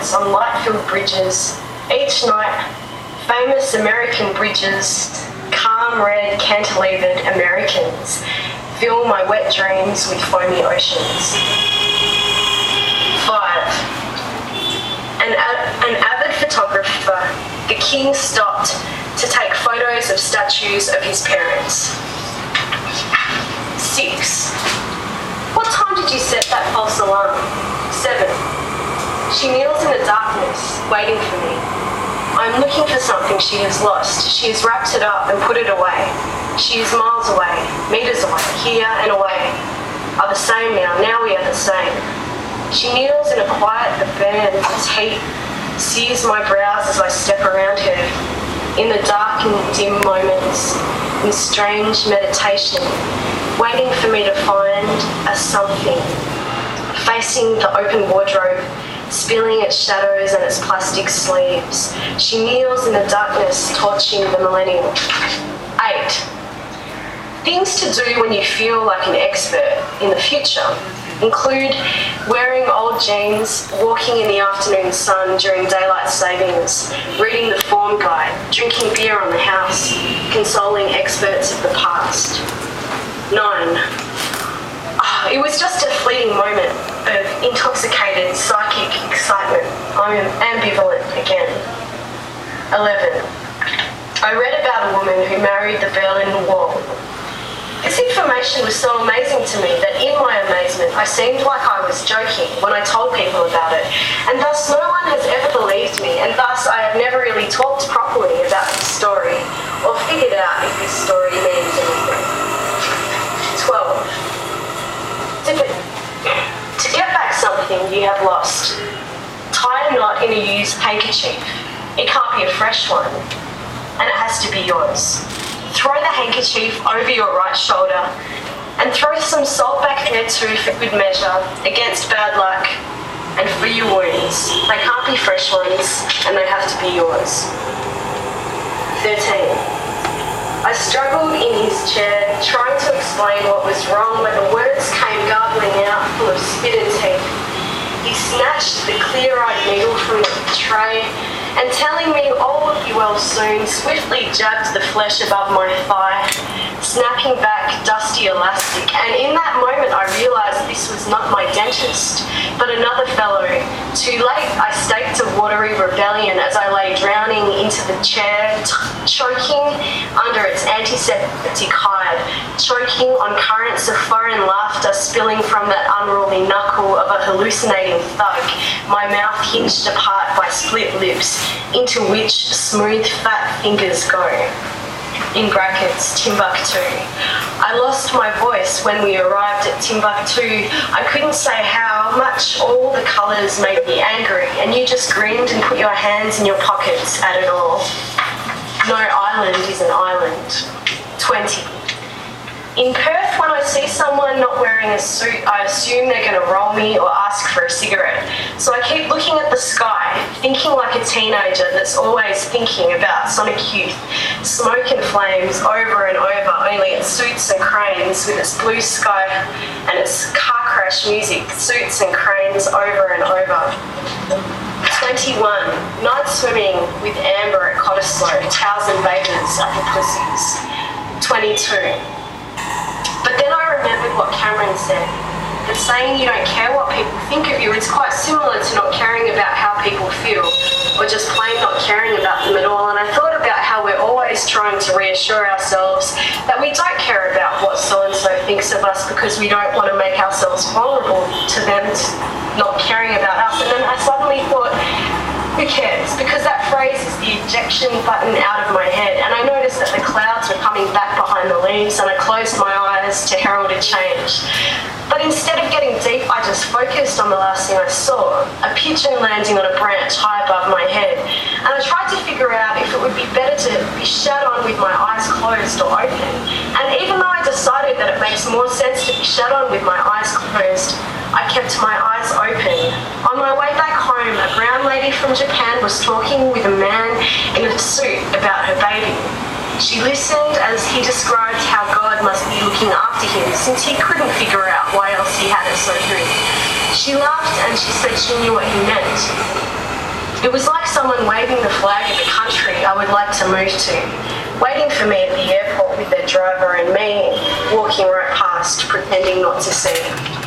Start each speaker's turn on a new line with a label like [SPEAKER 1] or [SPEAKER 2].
[SPEAKER 1] nights on light-filled bridges, each night famous American bridges, calm red cantilevered Americans fill my wet dreams with foamy oceans. 5. An avid photographer, the king stopped to take photos of statues of his parents. 6. What time did you set that false alarm? 7. She kneels in the darkness, waiting for me. I'm looking for something she has lost. She has wrapped it up and put it away. She is miles away, meters away, here and away. Are the same now. Now we are the same. She kneels in a quiet that burns heat, sears my brows as I step around her. In the dark and dim moments, in strange meditation, waiting for me to find a something. Facing the open wardrobe, spilling its shadows and its plastic sleeves, she kneels in the darkness, torching the millennium. 8. Things to do when you feel like an expert in the future include wearing old jeans, walking in the afternoon sun during daylight savings, reading the form guide, drinking beer on the house, consoling experts of the past. 9. It was just a fleeting moment of intoxicated psychic excitement. I'm ambivalent again. 11. I read about a woman who married the Berlin Wall. This information was so amazing to me that in my amazement I seemed like I was joking when I told people about it, and thus no one has ever believed me, and thus I have never really talked properly about this story or figured out if this story means anything. 12. To get back something you have lost, tie a knot in a used handkerchief. It can't be a fresh one, and it has to be yours. Throw the handkerchief over your right shoulder and throw some salt back there too for good measure, against bad luck and for your wounds. They can't be fresh ones, and they have to be yours. 13. I struggled in his chair, trying to explain what was wrong, but the words came garbling out, full of spit and teeth. He snatched the clear-eyed needle from the tray, and telling me all would be well soon, swiftly jabbed the flesh above my thigh, snapping back dusty elastic. And in that moment I realised this was not my dentist, but another fellow. Too late, I staked a watery rebellion as I lay drowning into the chair, choking under its antiseptic hide, choking on currents of foreign laughter spilling from that unruly knuckle of a hallucinating thug, my mouth hinged apart by split lips, into which smooth fat fingers go. In brackets, Timbuktu. I lost my voice when we arrived at Timbuktu. I couldn't say how much. All the colours made me angry, and you just grinned and put your hands in your pockets at it all. No island is an island. 20. In Perth, when I see someone not wearing a suit, I assume they're going to roll me or ask for a cigarette. So I keep looking at the sky, thinking like a teenager that's always thinking about Sonic Youth. Smoke and flames over and over, only it suits and cranes with its blue sky and its car crash music, suits and cranes over and over. 21. Night swimming with Amber at Cottesloe, towels and bathers at the Pussies. 22. But then I remembered what Cameron said, that saying you don't care what people think of you is quite similar to not caring about how people feel, or just plain not caring about them at all. And I thought about how we're always trying to reassure ourselves that we don't care about what so-and-so thinks of us because we don't want to make ourselves vulnerable to them not caring about us. And then I suddenly thought, who cares? Because that phrase is the ejection button out of my head, and I noticed that the clouds were coming back behind the leaves, and I closed my eyes to herald a change. But instead of getting deep, I just focused on the last thing I saw, a pigeon landing on a branch high above my head. And I tried to figure out if it would be better to be shat on with my eyes closed or open. And even though I decided that it makes more sense to be shat on with my eyes closed, I kept my eyes open. On my way back home, a brown lady from Japan was talking with a man in a suit about her baby. She listened as he described how God must be looking after him since he couldn't figure out why else he had it so good. She laughed and she said she knew what he meant. It was like someone waving the flag of the country I would like to move to, waiting for me at the airport with their driver and me walking right past, pretending not to see.